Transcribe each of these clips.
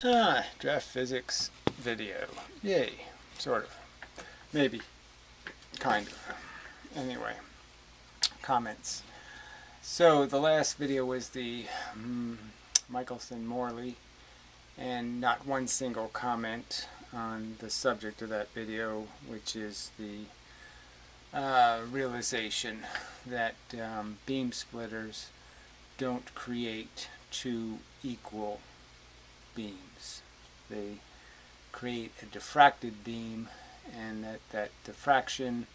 Draft physics video. Yay. Sort of. Maybe. Kind of. Anyway. Comments. So the last video was the Michelson-Morley, and not one single comment on the subject of that video, which is the realization that beam splitters don't create two equal beams. They create a diffracted beam, and that diffraction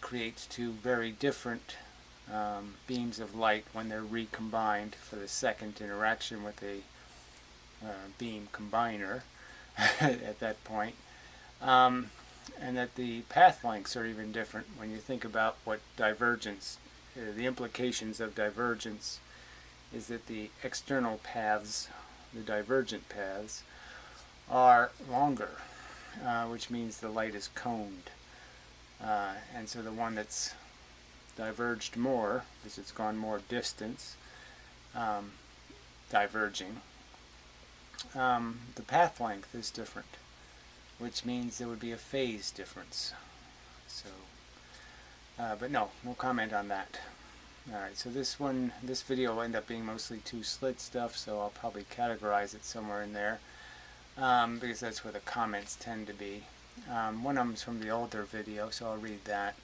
creates two very different beams of light when they're recombined for the second interaction with a beam combiner at that point. And that the path lengths are even different when you think about what divergence, the implications of divergence is that the external paths, the divergent paths, are longer, which means the light is coned. And so the one that's diverged more, because it's gone more distance, diverging, the path length is different, which means there would be a phase difference. So, but no comment on that. Alright, so this video will end up being mostly two slit stuff, so I'll probably categorize it somewhere in there, because that's where the comments tend to be. One of them is from the older video, so I'll read that.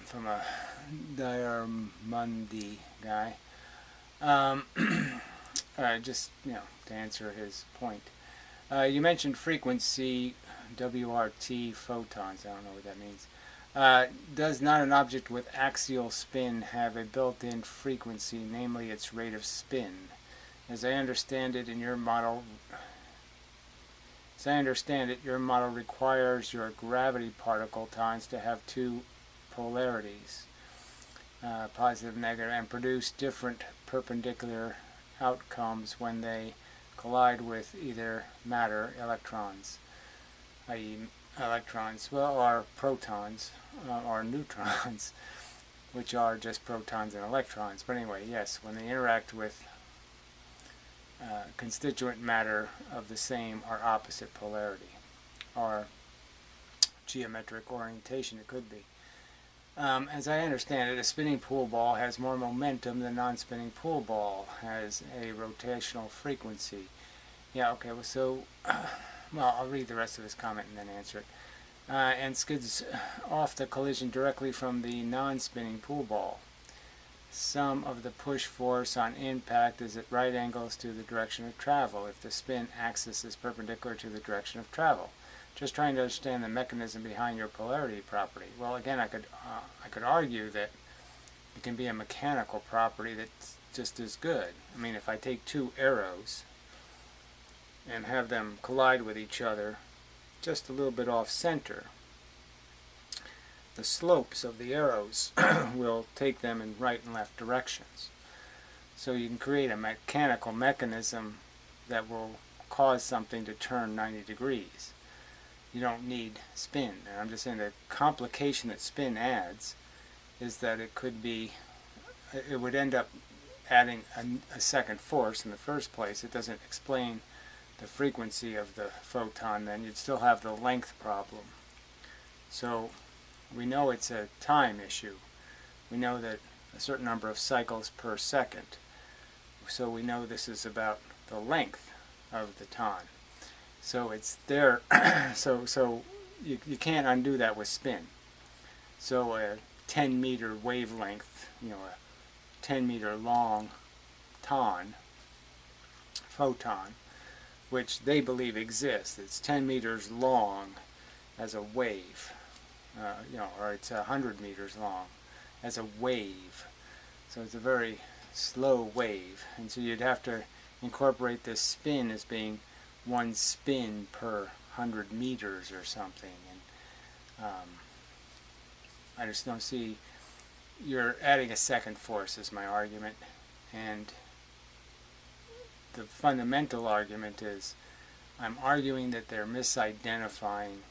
From a Diarmundi guy. Just, to answer his point. You mentioned frequency, WRT photons, I don't know what that means. Does not an object with axial spin have a built-in frequency, namely its rate of spin? As I understand it, your model requires your gravity particle tines to have two polarities, positive, negative, and produce different perpendicular outcomes when they collide with either matter, electrons, i.e. electrons, or protons, or neutrons, which are just protons and electrons. But anyway, yes, when they interact with constituent matter of the same or opposite polarity, or geometric orientation, it could be. As I understand it, a spinning pool ball has more momentum than a non-spinning pool ball has a rotational frequency. Yeah, okay, well, so, well, I'll read the rest of his comment and then answer it. And skids off the collision directly from the non-spinning pool ball. Some of the push force on impact is at right angles to the direction of travel if the spin axis is perpendicular to the direction of travel. Just trying to understand the mechanism behind your polarity property. Well, again, I could argue that it can be a mechanical property that's just as good. I mean, if I take two arrows and have them collide with each other just a little bit off center, the slopes of the arrows will take them in right and left directions. So you can create a mechanical mechanism that will cause something to turn 90 degrees. You don't need spin. And I'm just saying the complication that spin adds is that it would end up adding a second force in the first place. It doesn't explain the frequency of the photon, then you'd still have the length problem. So we know it's a time issue. We know that a certain number of cycles per second. So we know this is about the length of the time. So it's there. so you can't undo that with spin. So a 10-meter wavelength, a 10-meter long photon, which they believe exists. It's 10 meters long as a wave, or it's 100 meters long as a wave. So it's a very slow wave, and so you'd have to incorporate this spin as being one spin per 100 meters or something. And I just don't see, you're adding a second force is my argument, and the fundamental argument is I'm arguing that they're misidentifying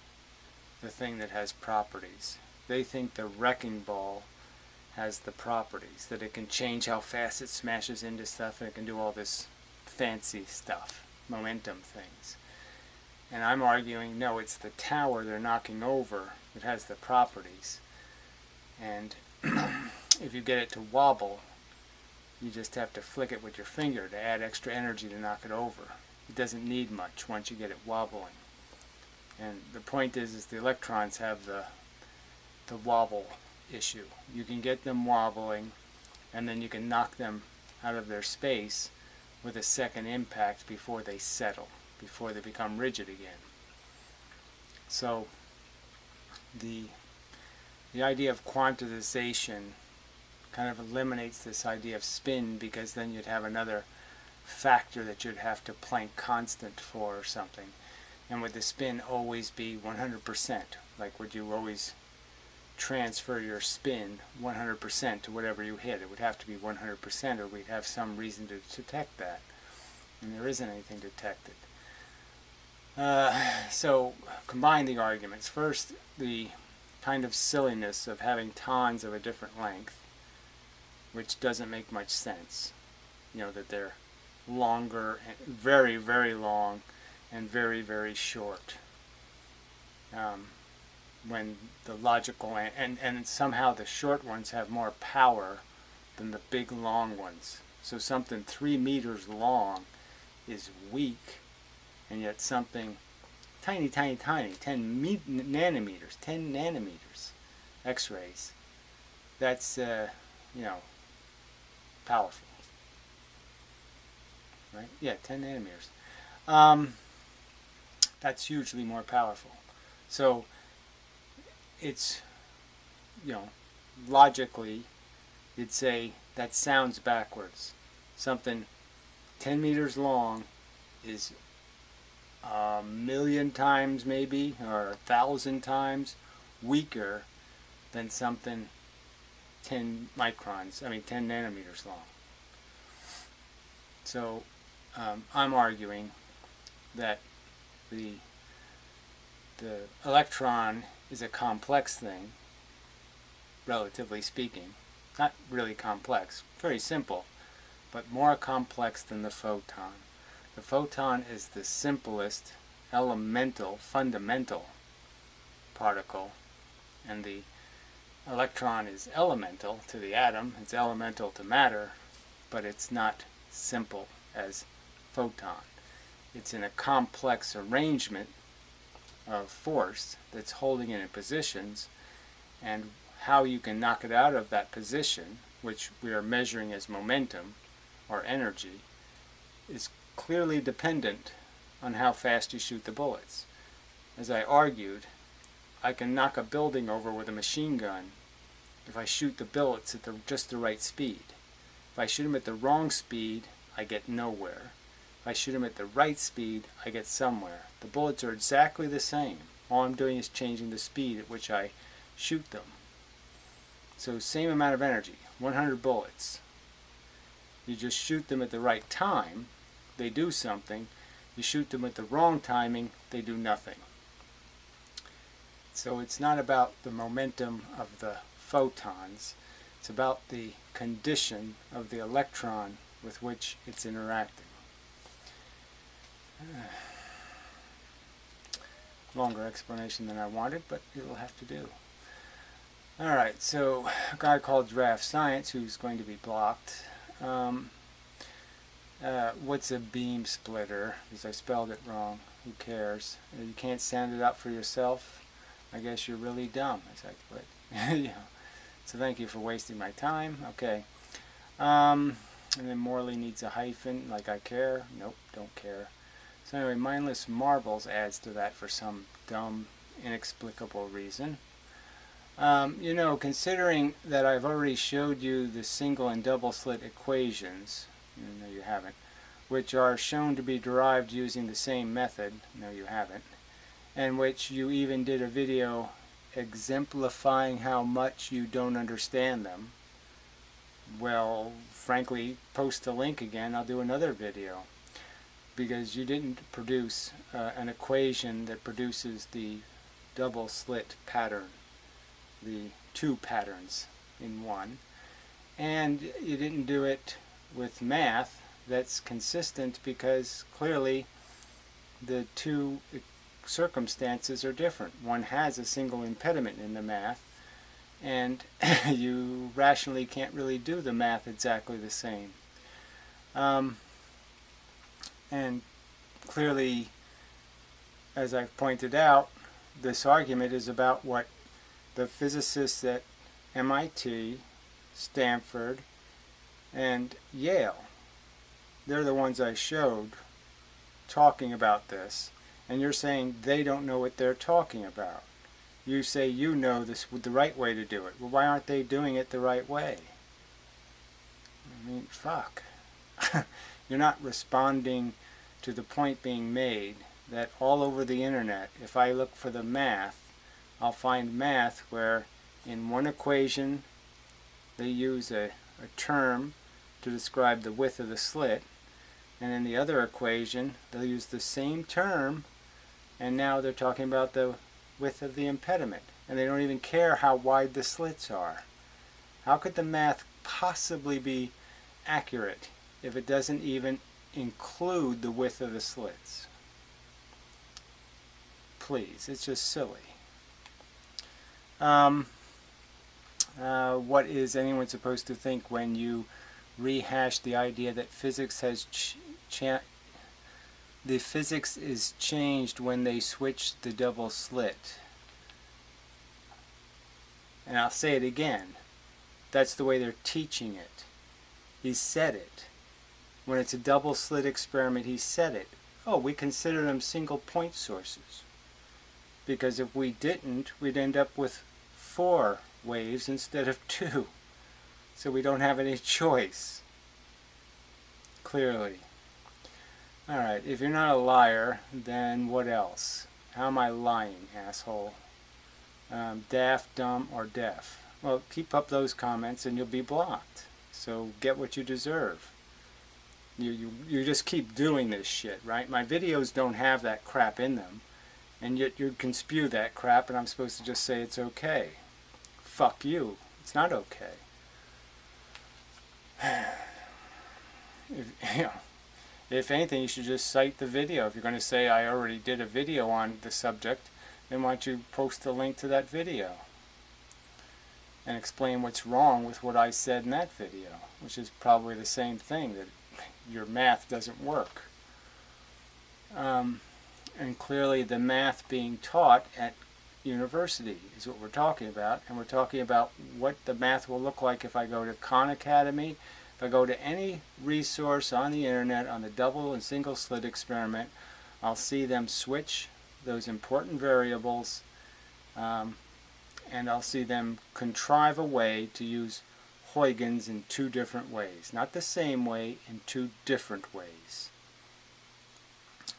the thing that has properties. They think the wrecking ball has the properties, that it can change how fast it smashes into stuff, and it can do all this fancy stuff. momentum things. And I'm arguing, no, it's the tower they're knocking over that has the properties. And if you get it to wobble, you just have to flick it with your finger to add extra energy to knock it over. It doesn't need much once you get it wobbling. And the point is the electrons have the wobble issue. You can get them wobbling, and then you can knock them out of their space with a second impact before they settle, before they become rigid again. So the idea of quantization kind of eliminates this idea of spin, because then you'd have another factor that you'd have to Planck constant for or something. And would the spin always be 100%? Like, would you always transfer your spin 100% to whatever you hit? It would have to be 100%, or we'd have some reason to detect that. And there isn't anything detected. So combine the arguments. First, the kind of silliness of having tons of a different length, which doesn't make much sense. You know, that they're longer, very, very long, and very, very short. When the logical, and somehow the short ones have more power than the big long ones. So something 3 meters long is weak, and yet something tiny, tiny, tiny, 10 nanometers, X-rays, that's, you know, powerful. Right? Yeah, 10 nanometers. That's hugely more powerful. So it's, you know, logically, you'd say that sounds backwards. Something 10 meters long is 1,000,000 times maybe, or 1,000 times weaker than something 10 nanometers long. So I'm arguing that the electron is a complex thing, relatively speaking. Not really complex, very simple, but more complex than the photon. The photon is the simplest, elemental, fundamental particle, and the electron is elemental to the atom, it's elemental to matter, but it's not simple as photon. It's in a complex arrangement of force that's holding it in positions, and how you can knock it out of that position, which we are measuring as momentum or energy, is clearly dependent on how fast you shoot the bullets. As I argued, I can knock a building over with a machine gun if I shoot the bullets at just the right speed. If I shoot them at the wrong speed, I get nowhere. If I shoot them at the right speed, I get somewhere. The bullets are exactly the same. All I'm doing is changing the speed at which I shoot them. So same amount of energy, 100 bullets. You just shoot them at the right time, they do something. You shoot them at the wrong timing, they do nothing. So it's not about the momentum of the photons, it's about the condition of the electron with which it's interacting. Longer explanation than I wanted, but it'll have to do. Alright, so a guy called Giraffe Science, who's going to be blocked. What's a beam splitter? Because I spelled it wrong. Who cares? You can't sound it out for yourself? I guess you're really dumb, as I put. Yeah. So thank you for wasting my time. Okay. And then Morley needs a hyphen, like I care. Nope, don't care. So anyway, Mindless Marbles adds to that for some dumb, inexplicable reason. You know, considering that I've already showed you the single and double slit equations, no you haven't, which are shown to be derived using the same method, no you haven't, and which you even did a video exemplifying how much you don't understand them, well, frankly, post the link again, I'll do another video. Because you didn't produce an equation that produces the double slit pattern, the two patterns in one, and you didn't do it with math that's consistent, because clearly the two circumstances are different. One has a single impediment in the math, and you rationally can't really do the math exactly the same. And clearly, as I've pointed out, this argument is about what the physicists at MIT, Stanford, and Yale, they're the ones I showed talking about this, and you're saying they don't know what they're talking about. You say you know this the right way to do it. Well, why aren't they doing it the right way? I mean, fuck. You're not responding to the point being made that all over the internet, if I look for the math, I'll find math where in one equation they use a term to describe the width of the slit, and in the other equation they'll use the same term, and now they're talking about the width of the impediment, and they don't even care how wide the slits are. How could the math possibly be accurate if it doesn't even include the width of the slits? Please, it's just silly. What is anyone supposed to think when you rehash the idea that physics has the physics is changed when they switch the double slit? And I'll say it again. That's the way they're teaching it. He said it. When it's a double slit experiment, he said it. Oh, we consider them single point sources. Because if we didn't, we'd end up with 4 waves instead of 2. So we don't have any choice. Clearly. Alright, if you're not a liar, then what else? How am I lying, asshole? Daft, dumb, or deaf? Well, keep up those comments and you'll be blocked. So get what you deserve. You just keep doing this shit, right? My videos don't have that crap in them. And yet you can spew that crap and I'm supposed to just say it's okay. Fuck you. It's not okay. If anything, you should just cite the video. If you're going to say I already did a video on the subject, then why don't you post the link to that video and explain what's wrong with what I said in that video, which is probably the same thing, that your math doesn't work. And clearly the math being taught at university is what we're talking about, and we're talking about what the math will look like if I go to Khan Academy, if I go to any resource on the internet on the double and single slit experiment. I'll see them switch those important variables, and I'll see them contrive a way to use Huygens in 2 different ways. Not the same way, in 2 different ways.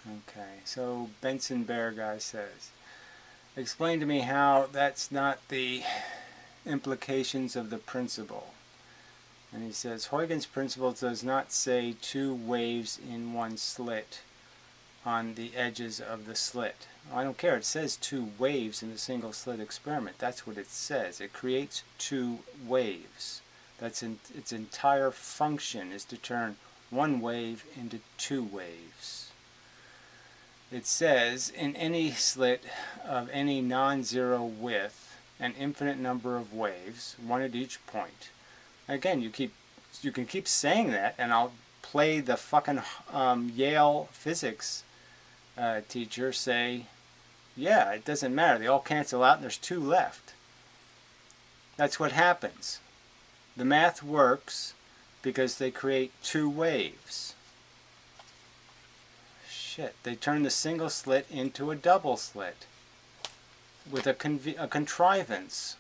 Okay, so Benson Bear Guy says, explain to me how that's not the implications of the principle. And he says, Huygens' principle does not say 2 waves in 1 slit on the edges of the slit. Well, I don't care, it says 2 waves in the single slit experiment. That's what it says. It creates 2 waves. That's its entire function, is to turn 1 wave into 2 waves. It says, in any slit of any non-zero width, an infinite number of waves, 1 at each point. Again, you can keep saying that, and I'll play the fucking Yale physics teacher say, yeah, it doesn't matter, they all cancel out and there's 2 left. That's what happens. The math works because they create 2 waves. Shit, they turn the single slit into a double slit with a contrivance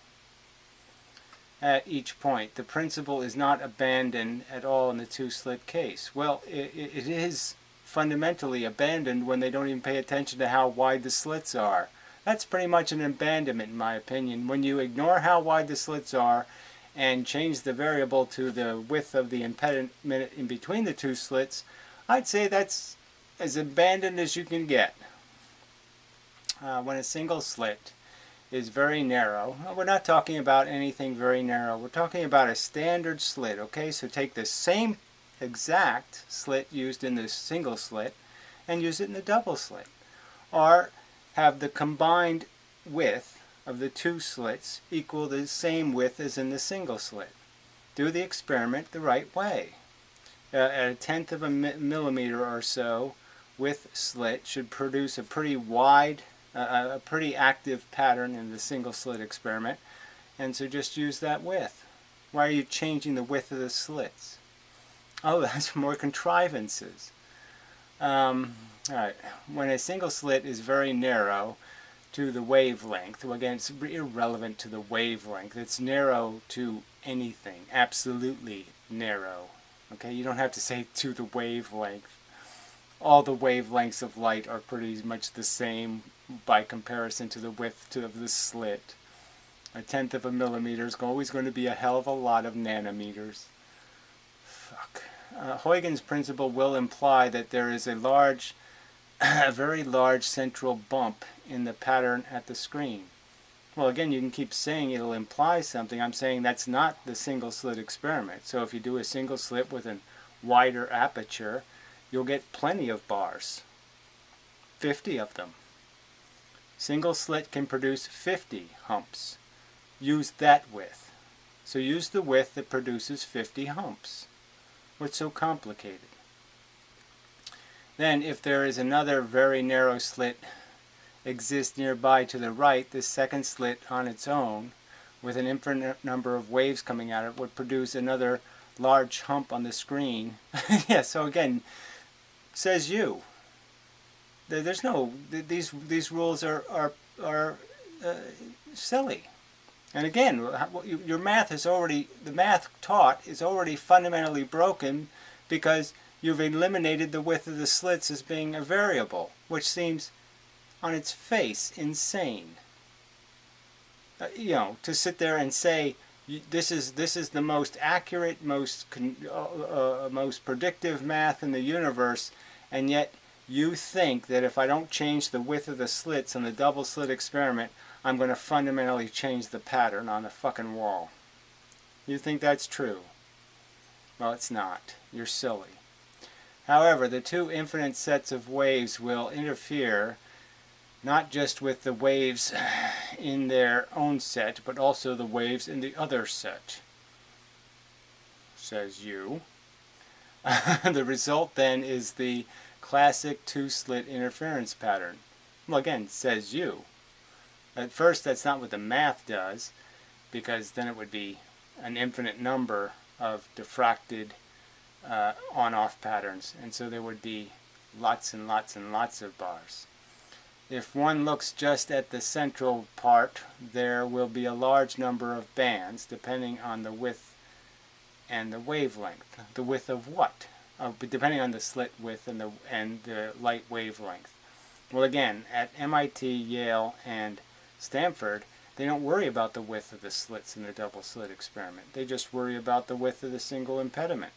at each point. The principle is not abandoned at all in the 2 slit case. Well, it is fundamentally abandoned when they don't even pay attention to how wide the slits are. That's pretty much an abandonment, in my opinion. When you ignore how wide the slits are and change the variable to the width of the impediment in between the 2 slits, I'd say that's as abandoned as you can get. When a single slit is very narrow, we're not talking about anything very narrow, we're talking about a standard slit, okay? So take the same exact slit used in the single slit and use it in the double slit. or have the combined width of the two slits equal the same width as in the single slit. Do the experiment the right way. At a tenth of a millimeter or so width slit should produce a pretty wide, a pretty active pattern in the single slit experiment, and so just use that width. Why are you changing the width of the slits? Oh, that's more contrivances. Alright, when a single slit is very narrow to the wavelength, well, again, it's irrelevant to the wavelength. It's narrow to anything, absolutely narrow. Okay, you don't have to say to the wavelength. All the wavelengths of light are pretty much the same by comparison to the width of the slit. A tenth of a millimeter is always going to be a hell of a lot of nanometers. Fuck. Huygens principle will imply that there is a very large central bump in the pattern at the screen. Well, again, you can keep saying it'll imply something. I'm saying that's not the single slit experiment. So if you do a single slit with a wider aperture, you'll get plenty of bars. 50 of them. Single slit can produce 50 humps. Use that width. So use the width that produces 50 humps. What's so complicated? Then, if there is another very narrow slit exists nearby to the right, this second slit on its own, with an infinite number of waves coming out of it, would produce another large hump on the screen. Yeah, so again, says you. There's no, these rules are silly. And again, your math is already, the math taught is already fundamentally broken because you've eliminated the width of the slits as being a variable, which seems on its face insane. You know, to sit there and say this is the most accurate, most predictive math in the universe, and yet you think that if I don't change the width of the slits on the double slit experiment, I'm going to fundamentally change the pattern on the fucking wall. You think that's true? Well, it's not. You're silly. However, the two infinite sets of waves will interfere not just with the waves in their own set, but also the waves in the other set, says you. The result then is the classic two-slit interference pattern. Well, again, says you. At first, that's not what the math does, because then it would be an infinite number of diffracted on-off patterns, and so there would be lots and lots and lots of bars. If one looks just at the central part, there will be a large number of bands, depending on the width and the wavelength. The width of what? Depending on the slit width and the light wavelength. Well, again, at MIT, Yale, and Stanford, they don't worry about the width of the slits in the double slit experiment. They just worry about the width of the single impediment.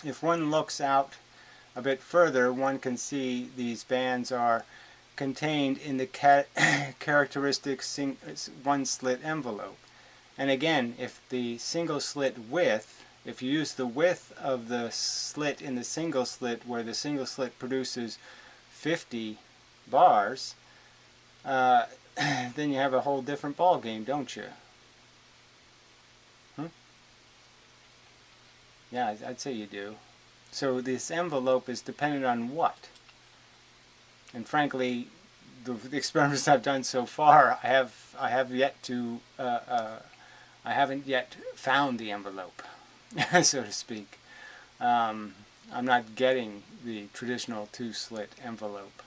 If one looks out a bit further, one can see these bands are contained in the characteristic one slit envelope. And again, if the single slit width, if you use the width of the slit in the single slit, where the single slit produces 50 bars, then you have a whole different ball game, don't you? Yeah, I'd say you do. So this envelope is dependent on what? And frankly, the experiments I've done so far, I haven't yet found the envelope, so to speak. I'm not getting the traditional two-slit envelope.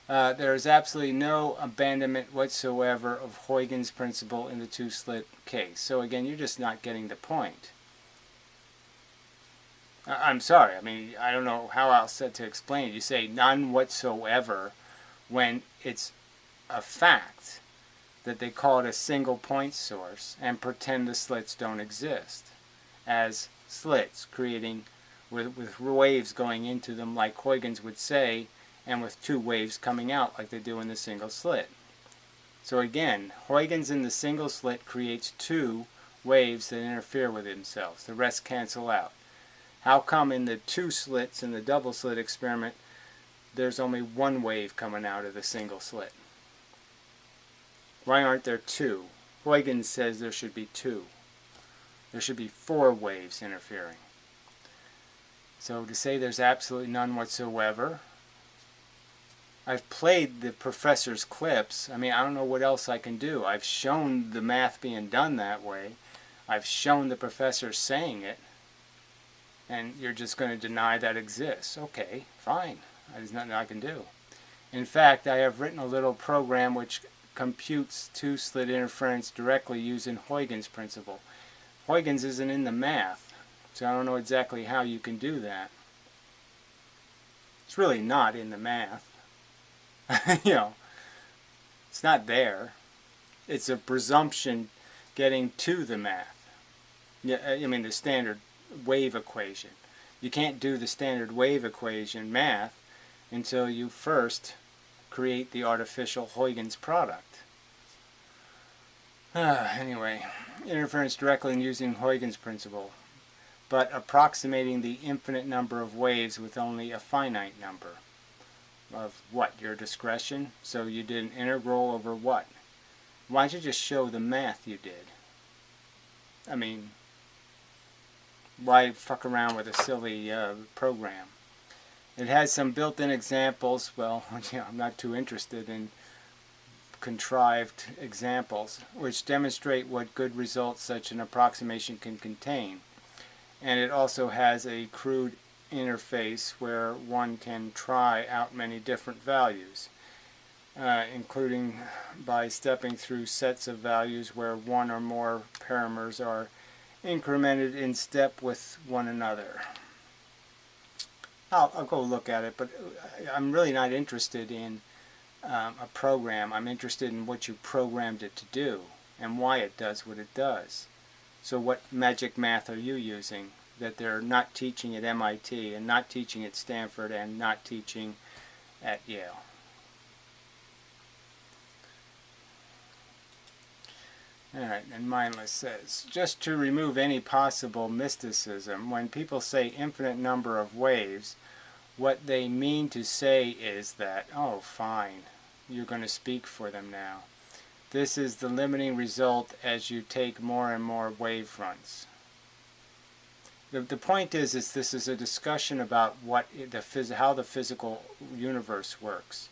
There is absolutely no abandonment whatsoever of Huygens' principle in the two-slit case. So again, you're just not getting the point. I'm sorry, I mean, I don't know how else to explain it. You say none whatsoever when it's a fact that they call it a single point source and pretend the slits don't exist as slits, creating with waves going into them like Huygens would say, and with two waves coming out like they do in the single slit. So again, Huygens in the single slit creates two waves that interfere with themselves. The rest cancel out. How come in the two slits in the double slit experiment there's only one wave coming out of the single slit? Why aren't there two? Huygens says there should be two. There should be 4 waves interfering. So to say there's absolutely none whatsoever, I've played the professor's clips. I mean, I don't know what else I can do. I've shown the math being done that way. I've shown the professor saying it. And you're just going to deny that exists. Okay, fine. There's nothing I can do. In fact, I have written a little program which computes 2-slit interference directly using Huygens' principle. Huygens isn't in the math, so I don't know exactly how you can do that. It's really not in the math. You know, it's not there. It's a presumption getting to the math. Yeah, I mean the standard wave equation. You can't do the standard wave equation math until you first create the artificial Huygens product. Anyway, interference directly using Huygens principle, but approximating the infinite number of waves with only a finite number. Of what? Your discretion? So you did an integral over what? Why don't you just show the math you did? I mean, why fuck around with a silly program? It has some built-in examples. Well, you know, I'm not too interested in contrived examples, which demonstrate what good results such an approximation can contain. And it also has a crude interface where one can try out many different values, including by stepping through sets of values where one or more parameters are incremented in step with one another. I'll go look at it, but I'm really not interested in a program. I'm interested in what you programmed it to do and why it does what it does. So what magic math are you using that they're not teaching at MIT and not teaching at Stanford and not teaching at Yale? Alright, and Mindless says, just to remove any possible mysticism, when people say infinite number of waves, what they mean to say is that, oh fine, you're going to speak for them now. This is the limiting result as you take more and more wave fronts. The point is this is a discussion about what how the physical universe works.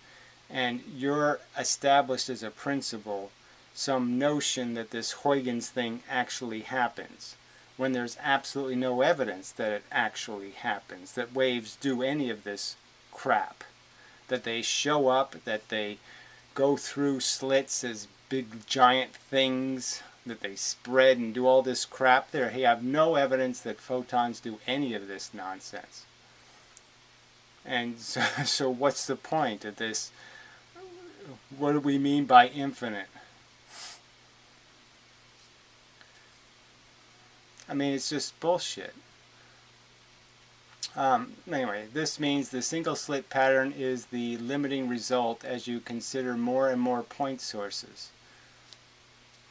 And you're established as a principle some notion that this Huygens thing actually happens, when there's absolutely no evidence that it actually happens, that waves do any of this crap, that they show up, that they go through slits as big giant things, that they spread and do all this crap. There, you have no evidence that photons do any of this nonsense. And so what's the point of this? What do we mean by infinite? I mean, it's just bullshit. Anyway, this means the single slit pattern is the limiting result as you consider more and more point sources.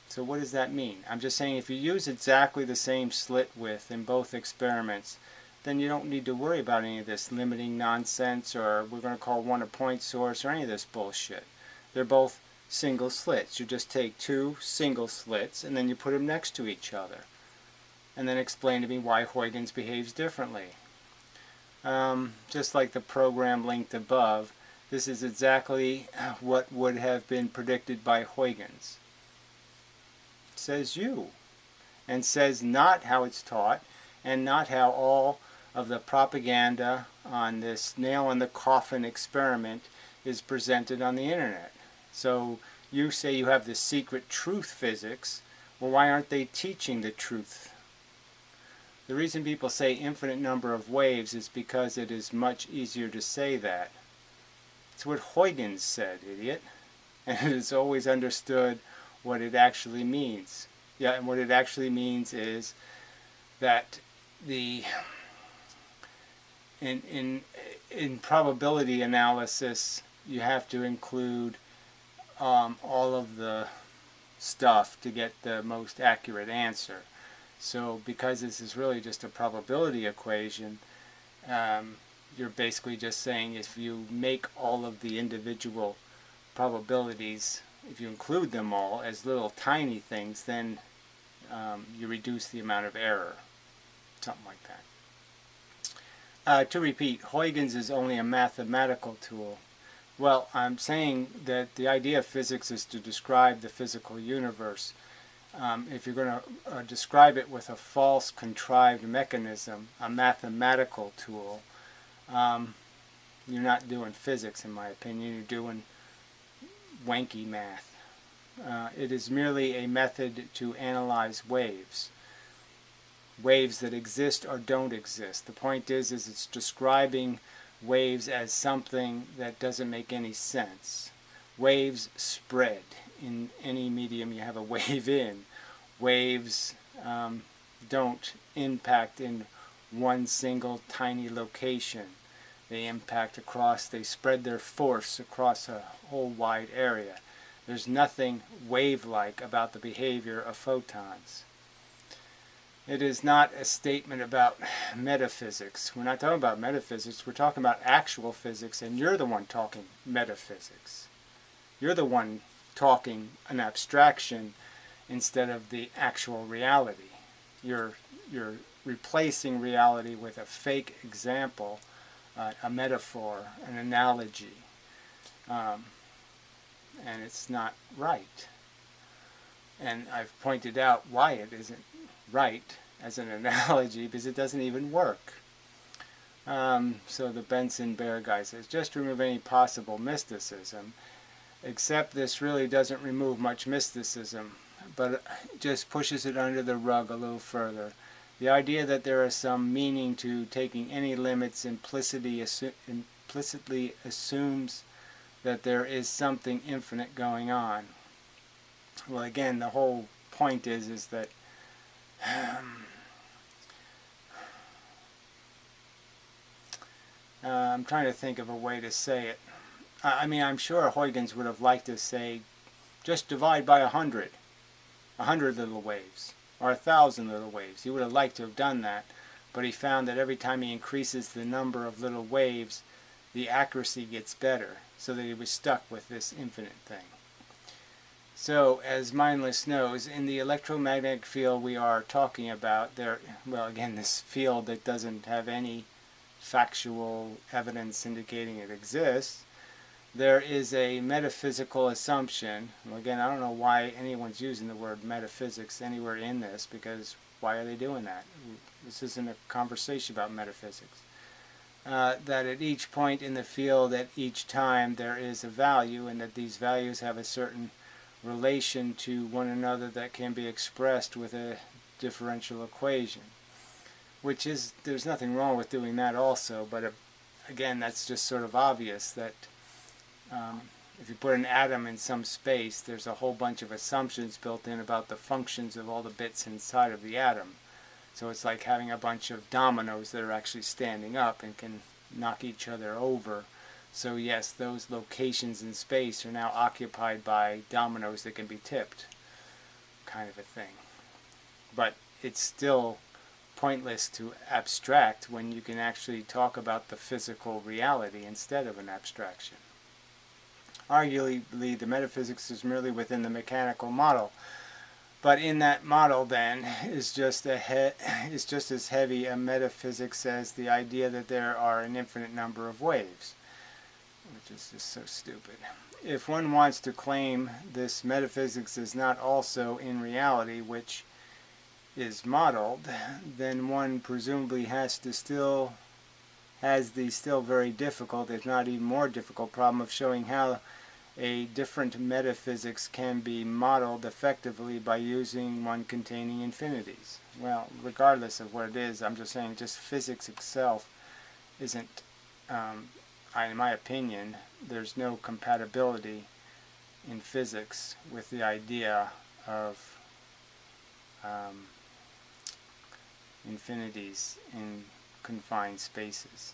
So what does that mean? I'm just saying if you use exactly the same slit width in both experiments, then you don't need to worry about any of this limiting nonsense, or we're going to call one a point source, or any of this bullshit. They're both single slits. You just take 2 single slits and then you put them next to each other. And then explain to me why Huygens behaves differently. Just like the program linked above, this is exactly what would have been predicted by Huygens. Says you. And says not how it's taught, and not how all of the propaganda on this nail-in-the-coffin experiment is presented on the internet. So you say you have the secret truth physics. Well, why aren't they teaching the truth? The reason people say infinite number of waves is because it is much easier to say that. It's what Huygens said, idiot. And it is always understood what it actually means. Yeah, and what it actually means is that in probability analysis you have to include all of the stuff to get the most accurate answer. So because this is really just a probability equation, you're basically just saying if you make all of the individual probabilities, if you include them all as little tiny things, then you reduce the amount of error, something like that. To repeat, Huygens is only a mathematical tool. Well, I'm saying that the idea of physics is to describe the physical universe. If you're going to describe it with a false, contrived mechanism, a mathematical tool, you're not doing physics, in my opinion. You're doing wanky math. It is merely a method to analyze waves. Waves that exist or don't exist. The point is it's describing waves as something that doesn't make any sense. Waves spread in any medium you have a wave in. Waves don't impact in one single tiny location. They impact across, they spread their force across a whole wide area. There's nothing wave-like about the behavior of photons. It is not a statement about metaphysics. We're not talking about metaphysics, we're talking about actual physics, and you're the one talking metaphysics. You're the one talking an abstraction instead of the actual reality. You're replacing reality with a fake example, a metaphor, an analogy. And it's not right. And I've pointed out why it isn't right as an analogy, because it doesn't even work. So the Benson Bear guy says, just remove any possible mysticism, except this really doesn't remove much mysticism, but just pushes it under the rug a little further. The idea that there is some meaning to taking any limits implicitly assumes that there is something infinite going on. Well, again, the whole point is that I'm trying to think of a way to say it. I mean, I'm sure Huygens would have liked to say, just divide by 100 little waves, or 1,000 little waves. He would have liked to have done that, but he found that every time he increases the number of little waves, the accuracy gets better, so that he was stuck with this infinite thing. So, as Mindless knows, in the electromagnetic field we are talking about, well, again, this field that doesn't have any factual evidence indicating it exists, there is a metaphysical assumption. Well, again, I don't know why anyone's using the word metaphysics anywhere in this, because why are they doing that? This isn't a conversation about metaphysics. That at each point in the field, at each time, there is a value, and that these values have a certain relation to one another that can be expressed with a differential equation. Which is, there's nothing wrong with doing that also, but again, that's just sort of obvious that if you put an atom in some space, there's a whole bunch of assumptions built in about the functions of all the bits inside of the atom. So it's like having a bunch of dominoes that are actually standing up and can knock each other over. So yes, those locations in space are now occupied by dominoes that can be tipped, kind of a thing. But it's still pointless to abstract when you can actually talk about the physical reality instead of an abstraction. Arguably, the metaphysics is merely within the mechanical model, but in that model, then, is just as heavy a metaphysics as the idea that there are an infinite number of waves, which is just so stupid. If one wants to claim this metaphysics is not also in reality, which is modeled, then one presumably has the still very difficult, if not even more difficult, problem of showing how a different metaphysics can be modeled effectively by using one containing infinities. Well, regardless of what it is, I'm just saying just physics itself isn't, in my opinion, there's no compatibility in physics with the idea of infinities in confined spaces.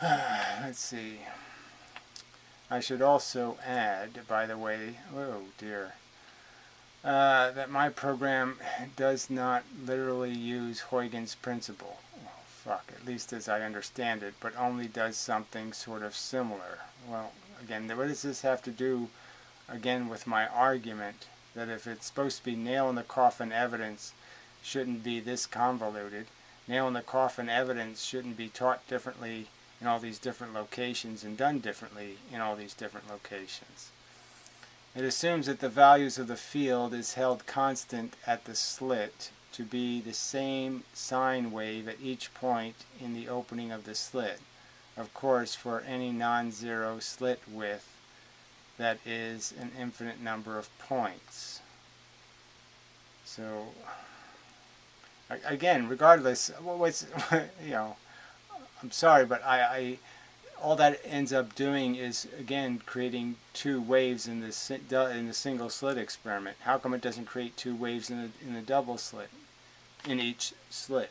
Let's see. I should also add, by the way, oh dear, that my program does not literally use Huygens' principle. Oh, at least as I understand it, but only does something sort of similar. Well, again, what does this have to do, again, with my argument that if it's supposed to be nail-in-the-coffin evidence, shouldn't be this convoluted. Nail-in-the-coffin evidence shouldn't be taught differently in all these different locations and done differently in all these different locations. It assumes that the values of the field is held constant at the slit to be the same sine wave at each point in the opening of the slit. Of course, for any non-zero slit width, that is an infinite number of points. So, again, regardless, I'm sorry, but all that ends up doing is, again, creating two waves in the single slit experiment. How come it doesn't create two waves in the double slit, in each slit?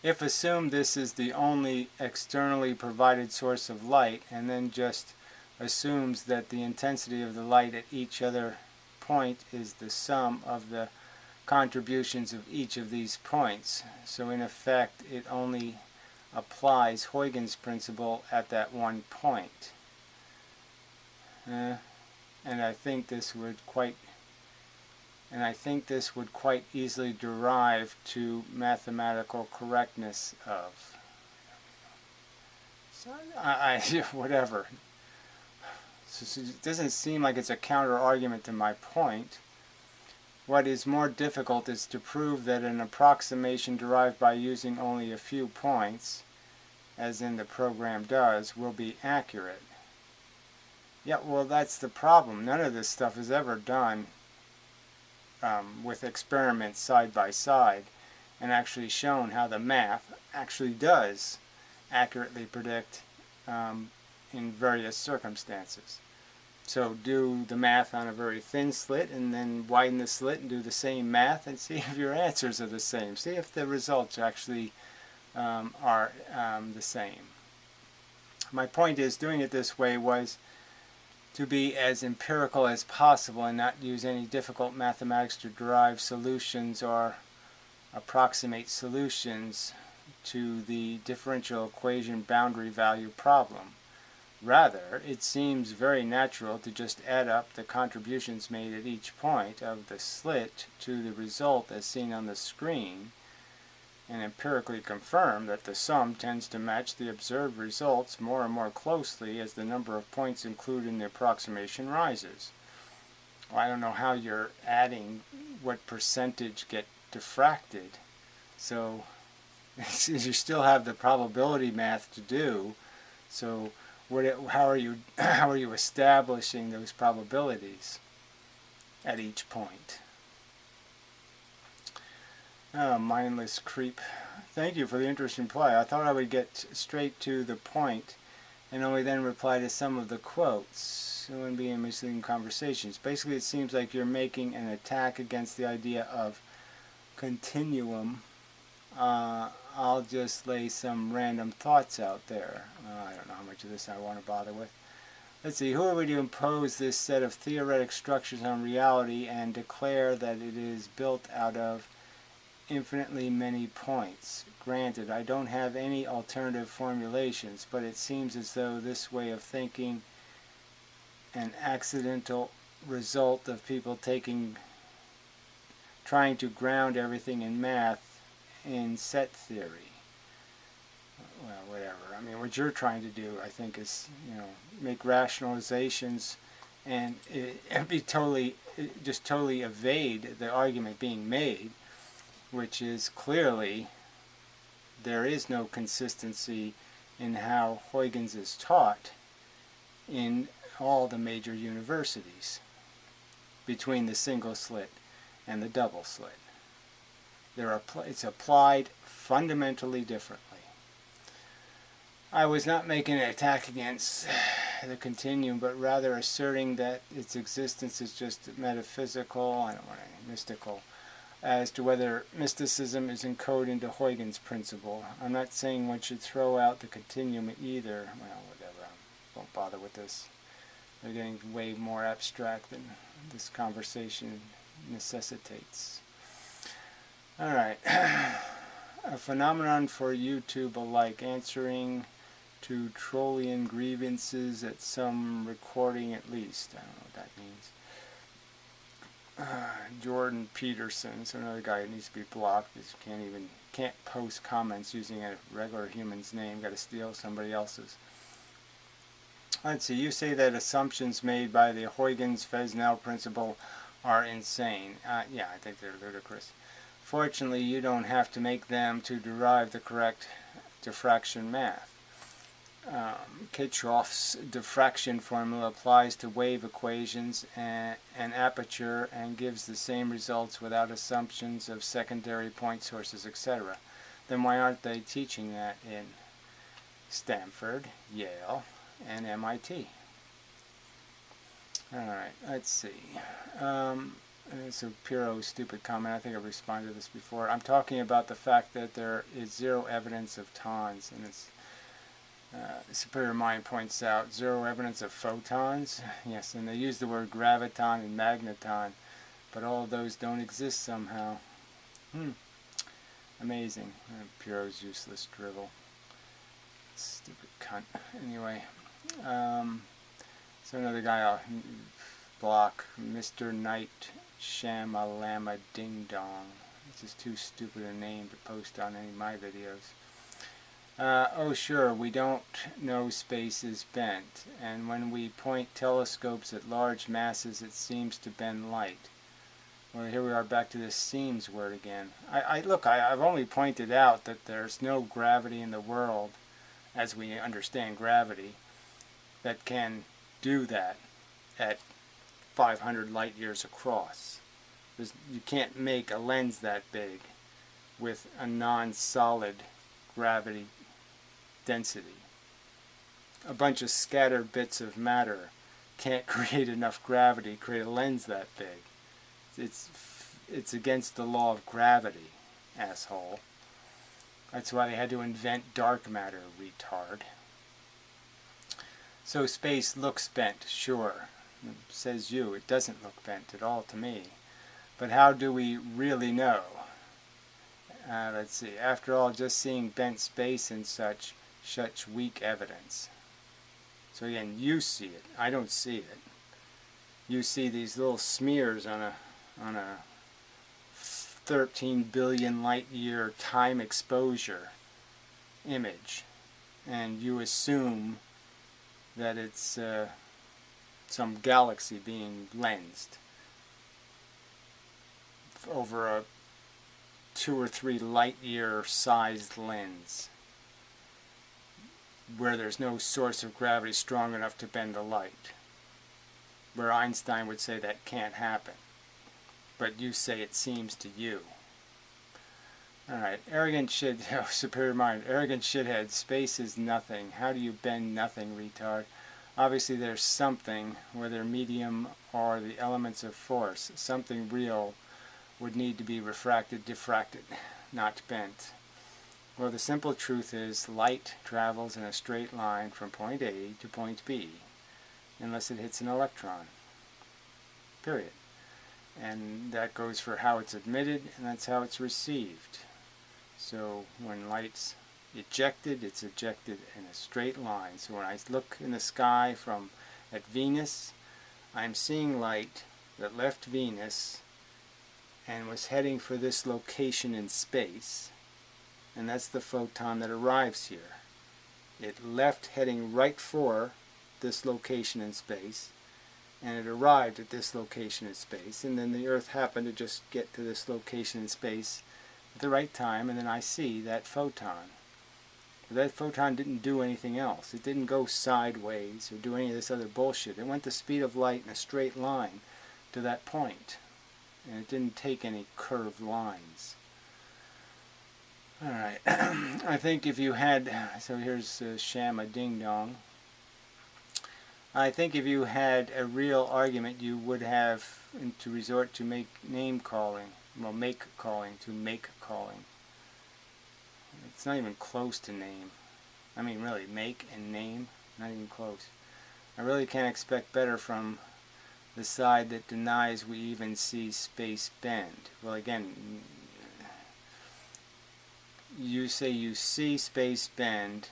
If assumed this is the only externally provided source of light, and then just assumes that the intensity of the light at each other point is the sum of the contributions of each of these points, so in effect it only applies Huygens principle at that one point. And I think this would quite easily derive to mathematical correctness of. So whatever. So it doesn't seem like it's a counter argument to my point. What is more difficult is to prove that an approximation derived by using only a few points, as in the program does, will be accurate. Yeah, well, that's the problem. None of this stuff is ever done with experiments side by side and actually shown how the math actually does accurately predict in various circumstances. So do the math on a very thin slit and then widen the slit and do the same math and see if your answers are the same. See if the results actually are the same. My point is, doing it this way was to be as empirical as possible and not use any difficult mathematics to derive solutions or approximate solutions to the differential equation boundary value problem. Rather, it seems very natural to just add up the contributions made at each point of the slit to the result as seen on the screen, and empirically confirm that the sum tends to match the observed results more and more closely as the number of points included in the approximation rises. Well, I don't know how you're adding what percentage get diffracted, so you still have the probability math to do. So how are you establishing those probabilities at each point? Oh, mindless creep. Thank you for the interesting reply. I thought I would get straight to the point and only then reply to some of the quotes. It wouldn't be in misleading conversations. Basically, it seems like you're making an attack against the idea of continuum. I'll just lay some random thoughts out there. I don't know how much of this I want to bother with. Let's see, who are we to impose this set of theoretic structures on reality and declare that it is built out of infinitely many points? Granted, I don't have any alternative formulations, but it seems as though this way of thinking an accidental result of people trying to ground everything in math in set theory. Well, whatever. I mean, what you're trying to do, I think, is, make rationalizations and just totally evade the argument being made, which is clearly there is no consistency in how Huygens is taught in all the major universities between the single slit and the double slit. It's applied fundamentally differently. I was not making an attack against the continuum, but rather asserting that its existence is just metaphysical, mystical, as to whether mysticism is encoded into Huygens' principle. I'm not saying one should throw out the continuum either. Well, whatever. I won't bother with this. They're getting way more abstract than this conversation necessitates. Alright. a phenomenon for YouTube alike, answering to Trollian grievances at some recording at least. I don't know what that means. Jordan Peterson, so another guy who needs to be blocked because can't post comments using a regular human's name. Got to steal somebody else's. Let's see. You say that assumptions made by the Huygens-Fresnel principle are insane. Yeah, I think they're ludicrous. Fortunately, you don't have to make them to derive the correct diffraction math. Kirchhoff's diffraction formula applies to wave equations and aperture and gives the same results without assumptions of secondary point sources, etc. Then why aren't they teaching that in Stanford, Yale, and MIT? Alright, let's see. So Piro's stupid comment, I think I've responded to this before. I'm talking about the fact that there is zero evidence of tons, and it's Superior Mind points out zero evidence of photons. Yes, and they use the word graviton and magneton, but all of those don't exist somehow. Amazing. Piro's useless drivel. Stupid cunt. Anyway, so another guy I'll block, Mr. Knight Shamalama Ding Dong. This is too stupid a name to post on any of my videos. Oh sure, we don't know space is bent, and when we point telescopes at large masses it seems to bend light. Well, here we are back to this seems word again. I've only pointed out that there's no gravity in the world, as we understand gravity, that can do that at 500 light years across. You can't make a lens that big with a non-solid gravity density. A bunch of scattered bits of matter can't create enough gravity to create a lens that big. It's against the law of gravity, asshole. That's why they had to invent dark matter, retard. So space looks bent, sure. Says you, it doesn't look bent at all to me. But how do we really know? Let's see. After all, just seeing bent space and such weak evidence. So again, you see it. I don't see it. You see these little smears on a 13 billion light year time exposure image, and you assume that it's some galaxy being lensed over a 2 or 3 light year sized lens where there's no source of gravity strong enough to bend the light, where Einstein would say that can't happen, but you say it seems to you. Alright, arrogant shit, oh, superior mind, arrogant shithead, space is nothing. How do you bend nothing, retard? Obviously there's something, whether medium or the elements of force, something real would need to be refracted, diffracted, not bent. Well, the simple truth is light travels in a straight line from point A to point B, unless it hits an electron. Period. And that goes for how it's emitted, and that's how it's received. So when light's ejected, it's ejected in a straight line. So when I look in the sky at Venus, I'm seeing light that left Venus and was heading for this location in space, and that's the photon that arrives here. It left heading right for this location in space, and it arrived at this location in space, and then the Earth happened to just get to this location in space at the right time, and then I see that photon. But that photon didn't do anything else. It didn't go sideways or do any of this other bullshit. It went the speed of light in a straight line to that point, and it didn't take any curved lines. Alright, I think if you had, so here's Shama Ding Dong. I think if you had a real argument, you would have to resort to name calling. Well, make calling, to make calling. It's not even close to name. I mean, really, make and name, not even close. I really can't expect better from the side that denies we even see space bend. Well, again, you say you see space bend,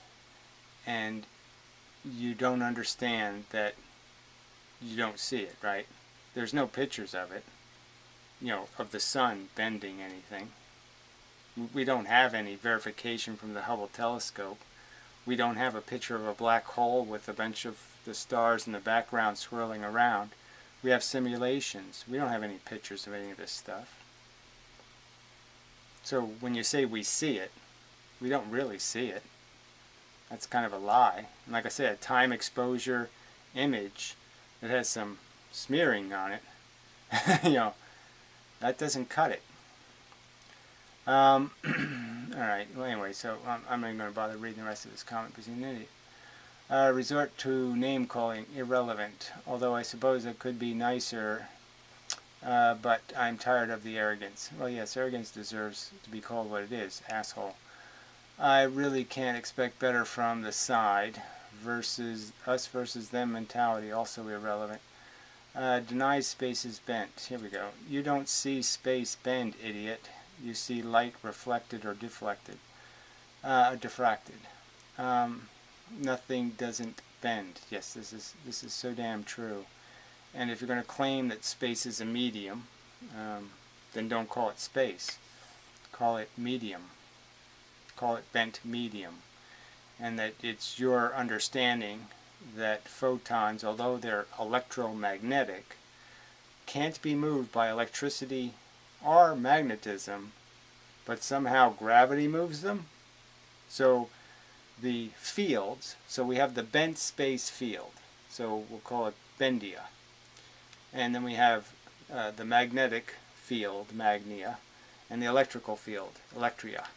and you don't understand that you don't see it, right? There's no pictures of it, of the sun bending anything. We don't have any verification from the Hubble telescope. We don't have a picture of a black hole with a bunch of the stars in the background swirling around. We have simulations. We don't have any pictures of any of this stuff. So when you say we see it, we don't really see it. That's kind of a lie. And like I said, a time exposure image that has some smearing on it, that doesn't cut it. Alright, well anyway, so I'm not even going to bother reading the rest of this comment because he's an idiot. Resort to name calling, irrelevant. Although I suppose it could be nicer, but I'm tired of the arrogance. Well, yes, arrogance deserves to be called what it is, asshole. I really can't expect better from the side. Versus us versus them mentality, also irrelevant. Denies space is bent. Here we go. You don't see space bend, idiot. You see light reflected or deflected. Diffracted. Nothing doesn't bend. Yes, this is so damn true. And if you're going to claim that space is a medium, then don't call it space. Call it medium. Call it bent medium. And that it's your understanding that photons, although they're electromagnetic, can't be moved by electricity or magnetism, but somehow gravity moves them. So the fields, so we have the bent space field, so we'll call it bendia. And then we have the magnetic field, magnia, and the electrical field, electria.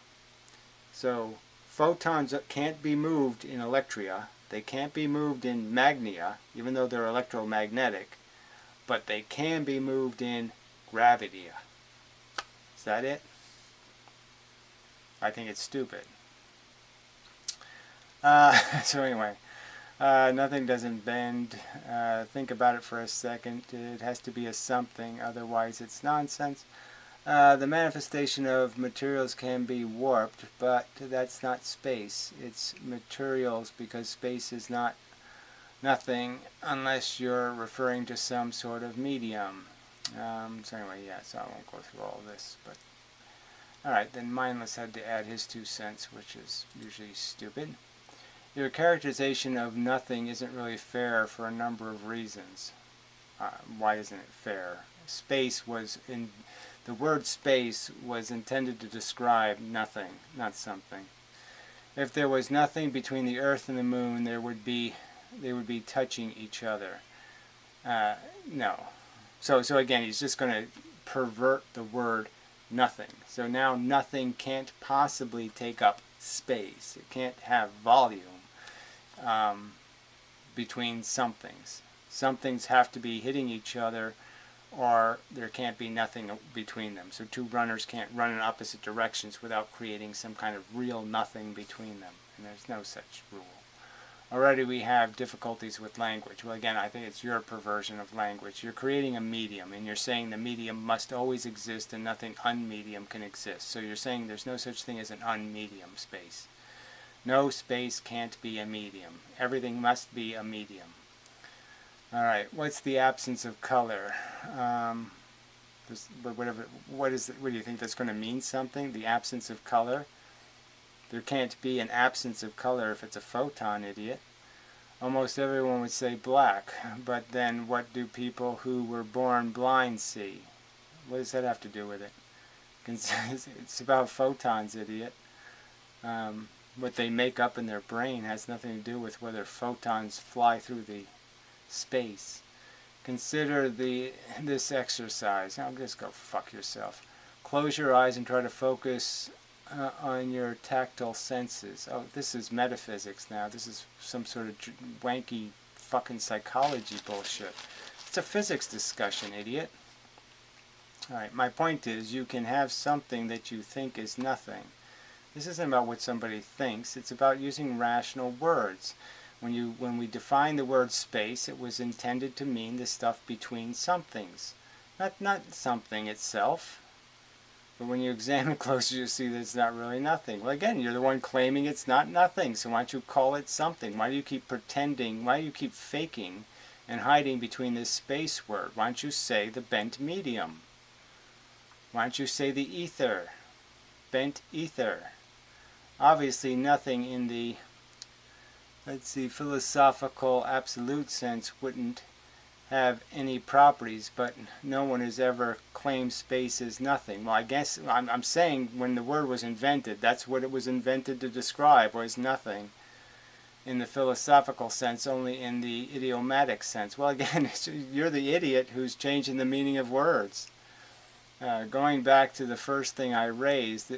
So photons can't be moved in electria, they can't be moved in magnia, even though they're electromagnetic, but they can be moved in gravitia. Is that it? I think it's stupid. So anyway, nothing doesn't bend. Think about it for a second. It has to be a something, otherwise it's nonsense. The manifestation of materials can be warped, but that's not space. It's materials, because space is not nothing unless you're referring to some sort of medium. So anyway, yeah, so I won't go through all this. But alright, then Mindless had to add his 2 cents, which is usually stupid. Your characterization of nothing isn't really fair for a number of reasons. Why isn't it fair? Space was in... The word space was intended to describe nothing, not something. If there was nothing between the Earth and the Moon, they would be touching each other. No. So again, he's just going to pervert the word nothing. So now nothing can't possibly take up space. It can't have volume between somethings. Somethings have to be hitting each other, or there can't be nothing between them. So two runners can't run in opposite directions without creating some kind of real nothing between them. And there's no such rule. Already we have difficulties with language. Well, again, I think it's your perversion of language. You're creating a medium, and you're saying the medium must always exist and nothing unmedium can exist. So you're saying there's no such thing as an unmedium space. No space can't be a medium. Everything must be a medium. Alright, what's the absence of color? What do you think that's going to mean something? The absence of color? There can't be an absence of color if it's a photon, idiot. Almost everyone would say black, but then what do people who were born blind see? What does that have to do with it? It's about photons, idiot. What they make up in their brain has nothing to do with whether photons fly through the space. Consider this exercise. Now just go fuck yourself. Close your eyes and try to focus on your tactile senses. Oh, this is metaphysics now. This is some sort of wanky fucking psychology bullshit. It's a physics discussion, idiot. Alright, my point is you can have something that you think is nothing. This isn't about what somebody thinks. It's about using rational words. When we define the word space, it was intended to mean the stuff between somethings, not something itself. But when you examine closer, you see that it's not really nothing. Well, again, you're the one claiming it's not nothing, so why don't you call it something? Why do you keep pretending? Why do you keep faking and hiding between this space word? Why don't you say the bent medium? Why don't you say the ether? Bent ether. Obviously, nothing in the, let's see, philosophical absolute sense wouldn't have any properties, but no one has ever claimed space as nothing. Well, I guess I'm saying when the word was invented, that's what it was invented to describe, was nothing in the philosophical sense, only in the idiomatic sense. Well, again, you're the idiot who's changing the meaning of words. Going back to the first thing I raised,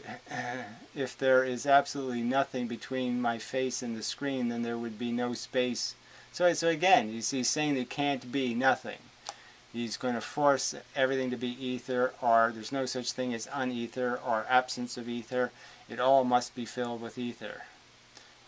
if there is absolutely nothing between my face and the screen, then there would be no space. So again, you see, saying there can't be nothing. He's going to force everything to be ether, or there's no such thing as unether or absence of ether. It all must be filled with ether.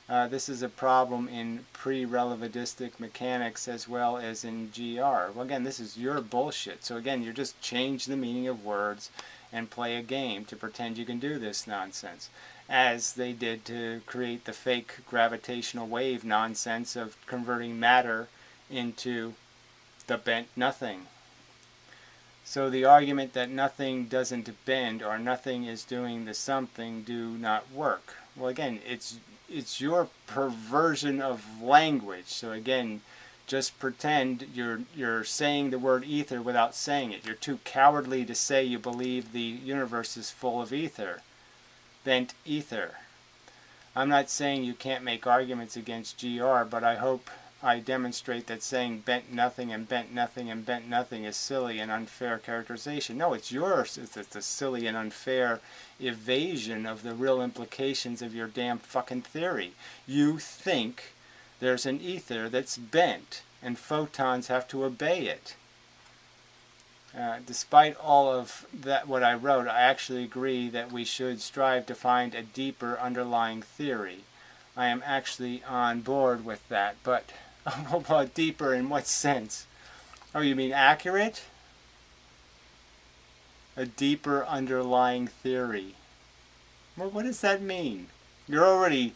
This is a problem in pre-relativistic mechanics as well as in GR. Well, again, this is your bullshit. So again, you just change the meaning of words and play a game to pretend you can do this nonsense, as they did to create the fake gravitational wave nonsense of converting matter into the bent nothing. So the argument that nothing doesn't bend or nothing is doing the something do not work. Well, again, it's your perversion of language. So again, just pretend you're saying the word ether without saying it. You're too cowardly to say you believe the universe is full of ether. Bent ether. I'm not saying you can't make arguments against GR, but I hope I demonstrate that saying bent nothing and bent nothing and bent nothing is silly and unfair characterization. No, it's yours. It's a silly and unfair evasion of the real implications of your damn fucking theory. You think there's an ether that's bent and photons have to obey it. Despite all of that, what I wrote, I actually agree that we should strive to find a deeper underlying theory. I am actually on board with that, but deeper in what sense? Oh, you mean accurate? A deeper underlying theory. Well, what does that mean? You're already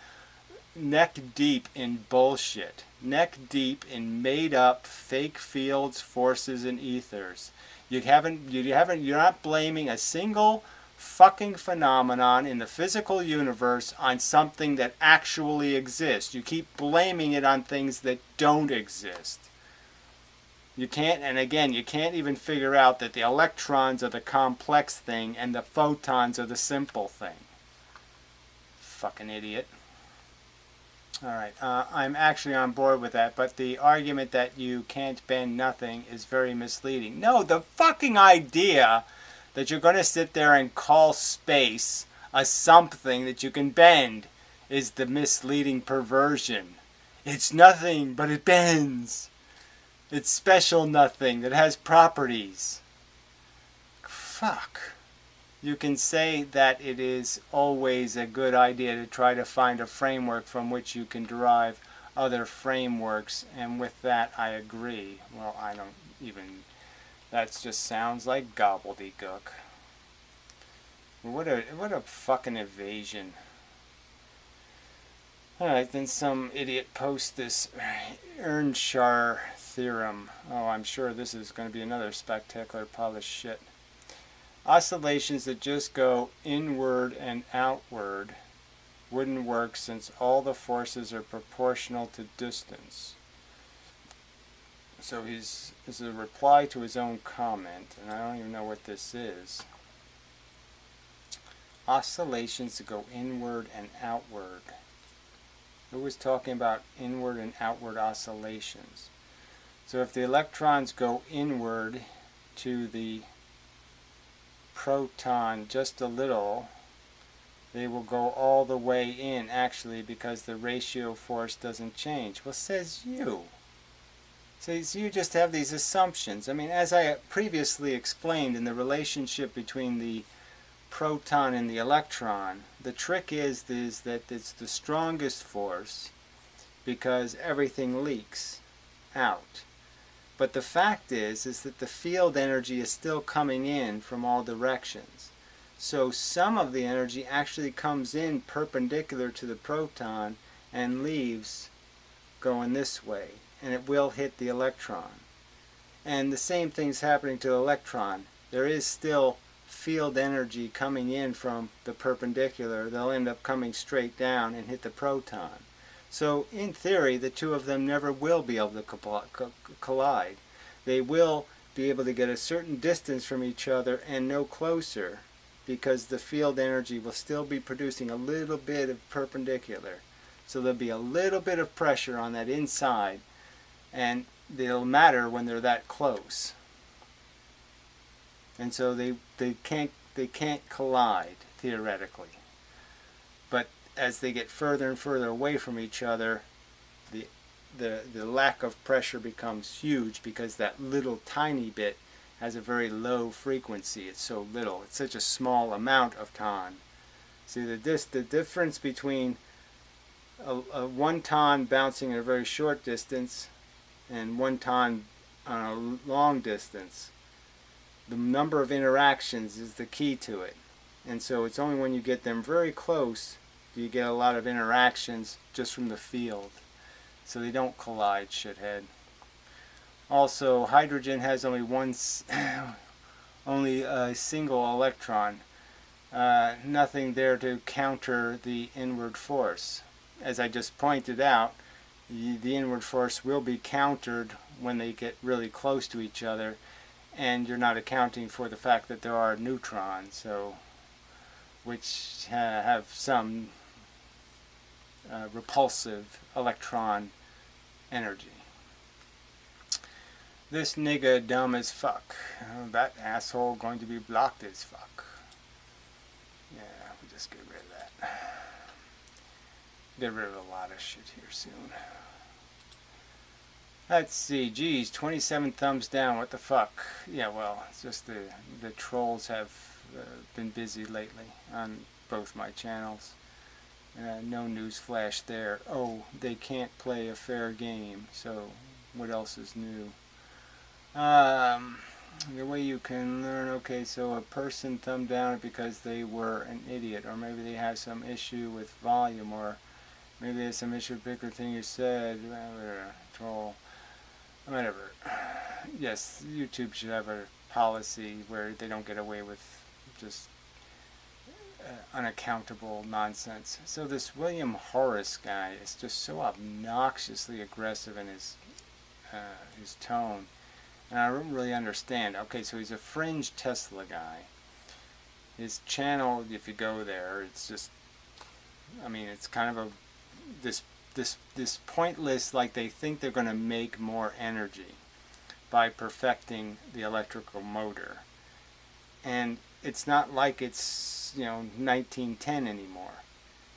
neck deep in bullshit. Neck deep in made up fake fields, forces, and ethers. You're not blaming a single fucking phenomenon in the physical universe on something that actually exists. You keep blaming it on things that don't exist. You can't, and again, you can't even figure out that the electrons are the complex thing and the photons are the simple thing. Fucking idiot. Alright, I'm actually on board with that, but the argument that you can't bend nothing is very misleading. No, the fucking idea that you're going to sit there and call space a something that you can bend is the misleading perversion. It's nothing, but it bends. It's special nothing that has properties. Fuck. You can say that it is always a good idea to try to find a framework from which you can derive other frameworks, and with that I agree. Well, I don't even... That just sounds like gobbledygook. What a fucking evasion. Alright, then some idiot posts this Earnshaw theorem. Oh, I'm sure this is going to be another spectacular pile of shit. Oscillations that just go inward and outward wouldn't work since all the forces are proportional to distance. So this is a reply to his own comment, and I don't even know what this is. Oscillations that go inward and outward. Who was talking about inward and outward oscillations? So if the electrons go inward to the proton just a little, they will go all the way in actually because the ratio force doesn't change. Well, says you. So you just have these assumptions. I mean, as I previously explained in the relationship between the proton and the electron, the trick is that it's the strongest force because everything leaks out. But the fact is that the field energy is still coming in from all directions. So some of the energy actually comes in perpendicular to the proton and leaves going this way, and it will hit the electron. And the same thing's happening to the electron. There is still field energy coming in from the perpendicular. They'll end up coming straight down and hit the proton. So in theory, the two of them never will be able to collide. They will be able to get a certain distance from each other and no closer, because the field energy will still be producing a little bit of perpendicular. So there'll be a little bit of pressure on that inside, and it'll matter when they're that close. And so they can't collide theoretically. But as they get further and further away from each other, the lack of pressure becomes huge, because that little tiny bit has a very low frequency. It's so little. It's such a small amount of ton. See, the difference between a 1 ton bouncing at a very short distance and 1 ton on a long distance, the number of interactions is the key to it. And so it's only when you get them very close do you get a lot of interactions just from the field. So they don't collide, shithead. Also, hydrogen has only a single electron. Nothing there to counter the inward force. As I just pointed out, the inward force will be countered when they get really close to each other, and you're not accounting for the fact that there are neutrons, so which have some repulsive electron energy. This nigga dumb as fuck. That asshole going to be blocked as fuck. Yeah, we'll just get rid of that. Get rid of a lot of shit here soon. Let's see, geez, 27 thumbs down, what the fuck? Yeah, well, it's just the trolls have been busy lately on both my channels. No news flash there. Oh, they can't play a fair game, so what else is new? The way you can learn, okay, so a person thumbed down because they were an idiot, or maybe they have some issue with volume, or maybe there's some issue with bigger thing you said, troll, whatever. Yes, YouTube should have a policy where they don't get away with just unaccountable nonsense. So this William Horace guy is just so obnoxiously aggressive in his tone, and I don't really understand. Okay, so he's a fringe Tesla guy. His channel, if you go there, it's just, I mean, it's kind of this pointless, like they think they're going to make more energy by perfecting the electrical motor, and it's not like it's, you know, 1910 anymore.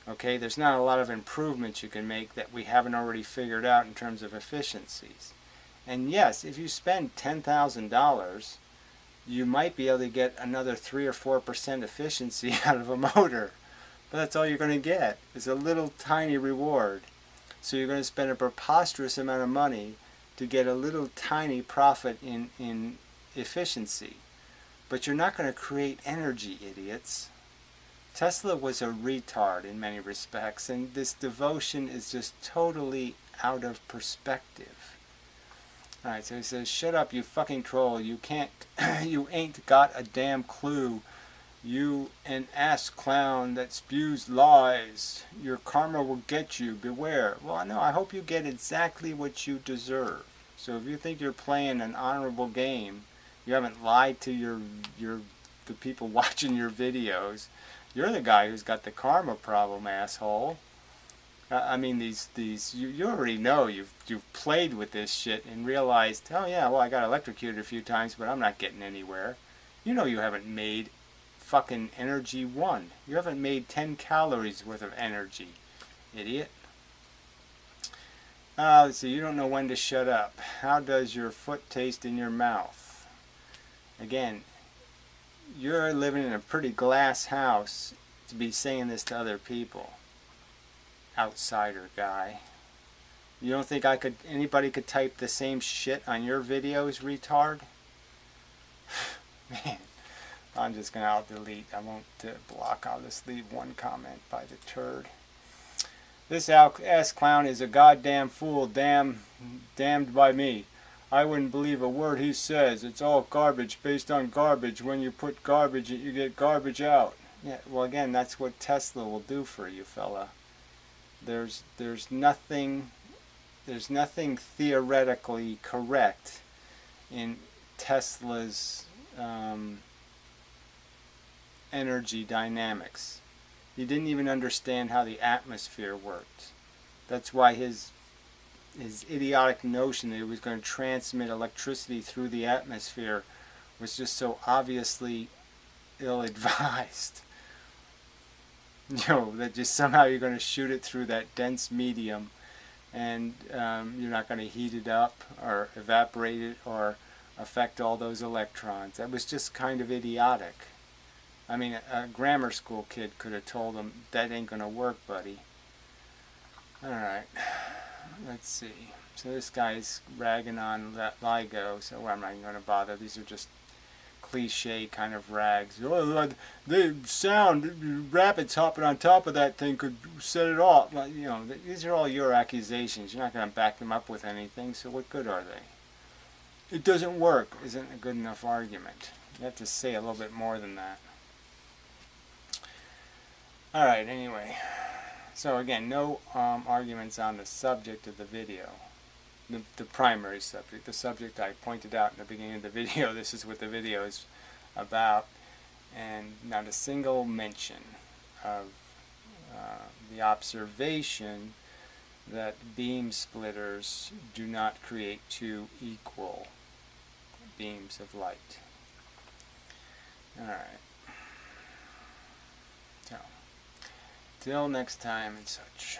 Okay, there's not a lot of improvements you can make that we haven't already figured out in terms of efficiencies. And yes, if you spend $10,000, you might be able to get another 3 or 4% efficiency out of a motor. But that's all you're going to get, is a little tiny reward. So you're going to spend a preposterous amount of money to get a little tiny profit in efficiency. But you're not going to create energy, idiots. Tesla was a retard in many respects, and this devotion is just totally out of perspective. Alright, so he says, shut up, you fucking troll. You can't, you ain't got a damn clue. You an ass clown that spews lies. Your karma will get you. Beware. Well, no, I hope you get exactly what you deserve. So if you think you're playing an honorable game, you haven't lied to the people watching your videos, you're the guy who's got the karma problem, asshole. I mean, you already know you've played with this shit and realized, oh yeah, well, I got electrocuted a few times, but I'm not getting anywhere. You know you haven't made fucking energy 1. You haven't made 10 calories worth of energy, idiot. Let's see, you don't know when to shut up. How does your foot taste in your mouth? Again, you're living in a pretty glass house to be saying this to other people. Outsider guy. You don't think anybody could type the same shit on your videos, retard? Man. I'm just going to out-delete. I won't block. I'll just leave one comment by the turd. This ass clown is a goddamn fool, damned by me. I wouldn't believe a word he says. It's all garbage based on garbage. When you put garbage in, you get garbage out. Yeah, well, again, that's what Tesla will do for you, fella. There's nothing theoretically correct in Tesla's energy dynamics. He didn't even understand how the atmosphere worked. That's why his idiotic notion that he was going to transmit electricity through the atmosphere was just so obviously ill-advised. You know, that just somehow you're going to shoot it through that dense medium and you're not going to heat it up or evaporate it or affect all those electrons. That was just kind of idiotic. I mean, a grammar school kid could have told him, that ain't going to work, buddy. Alright, let's see. So this guy's ragging on LIGO, so I'm not even going to bother. These are just cliche kind of rags. Oh, the sound, rabbits hopping on top of that thing could set it off. You know, these are all your accusations. You're not going to back them up with anything, so what good are they? It doesn't work isn't a good enough argument. You have to say a little bit more than that. Alright, anyway. So again, no arguments on the subject of the video. The primary subject. The subject I pointed out in the beginning of the video. This is what the video is about. And not a single mention of the observation that beam splitters do not create two equal beams of light. Alright. So, till next time and such.